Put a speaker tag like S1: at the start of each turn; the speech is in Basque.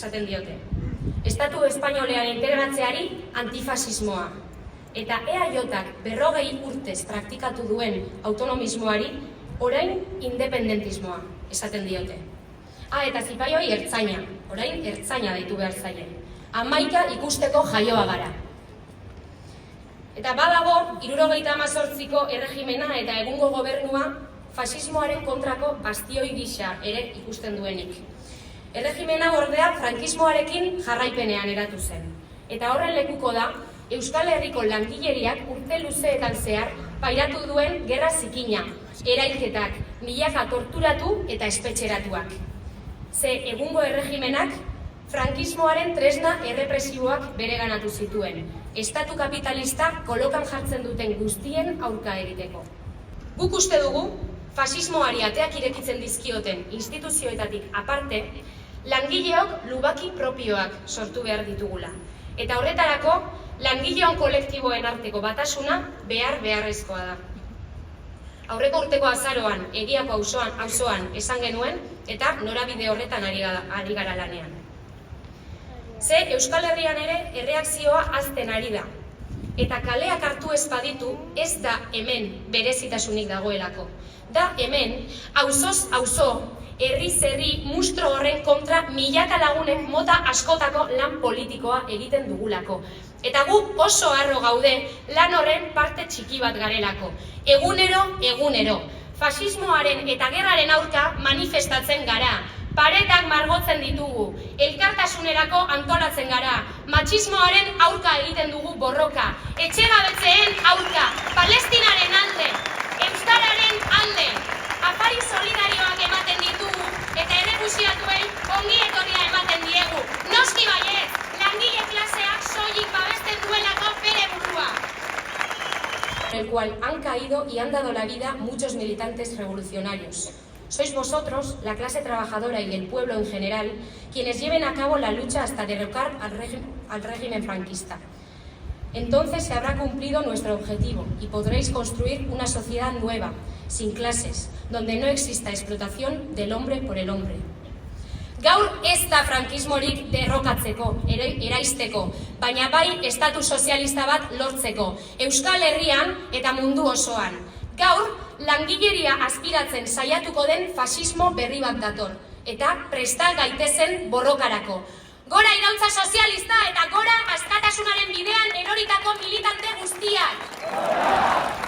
S1: esaten diote. Estatu espainolean integratzeari antifasismoa. Eta EAJak 40 urtez praktikatu duen autonomismoari orain independentismoa esaten diote. Eta zipaioi ertzaina, orain ertzaina deitu behar zaie. 11 ikusteko jaioa gara. Eta badago, 78ko erregimena eta egungo gobernua fasismoaren kontrako bastioi gisa ere ikusten duenik. Erregimena ordea frankismoarekin jarraipenean eratu zen. Eta horren lekuko da, Euskal Herriko langileriak urte luzeetan zehar pairatu duen gerra zikina, erailketak, milaka torturatu eta espetxeratuak. Ze egungo erregimenak frankismoaren tresna errepresiboak bereganatu zituen, estatu kapitalista kolokan jartzen duten guztien aurka egiteko. Guk uste dugu, fasismoari ateak irekitzen dizkioten instituzioetatik aparte, langileok lubaki propioak sortu behar ditugula. Eta horretarako, langileon kolektiboen arteko batasuna beharrezkoa da. Aurreko urteko azaroan, Egiako auzoan esan genuen, eta norabide horretan ari gara lanean. Ze Euskal Herrian ere erreakzioa hazten ari da. Eta kaleak hartu ez baditu, ez da hemen berezitasunik dagoelako. Da hemen, auzoz auzo, herriz herri mustro horren kontra milaka lagunek mota askotako lan politikoa egiten dugulako. Eta gu oso harro gaude lan horren parte txiki bat garelako. Egunero. Fasismoaren eta gerraren aurka manifestatzen gara. Paretak margotzen ditugu, elkartasunerako antolatzen gara, matxismoaren aurka egiten dugu borroka, etxegabetzeen aurka, Palestinaren alde, euskararen alde, afari solidarioak ematen ditugu eta errefuxiatuei ongi etorria ematen diegu. Noski baietz, langile klaseak soilik babesten duelako bere burua. El cual han caído y han dado la vida muchos militantes revolucionarios. Sois vosotros, la clase trabajadora y el pueblo en general, quienes lleven a cabo la lucha hasta derrocar al régimen franquista. Entonces se habrá cumplido nuestro objetivo y podréis construir una sociedad nueva, sin clases, donde no exista explotación del hombre por el hombre. Gaur ez da frankismorik derrokatzeko, eraisteko, baina bai estatu sozialista bat lortzeko, Euskal Herrian eta mundu osoan. Gaur, langileria aspiratzen saiatuko den fasismo berri bat dator, eta presta gaitezen borrokarako. Gora iraultza sozialista eta gora askatasunaren bidean eroritako militante guztiak!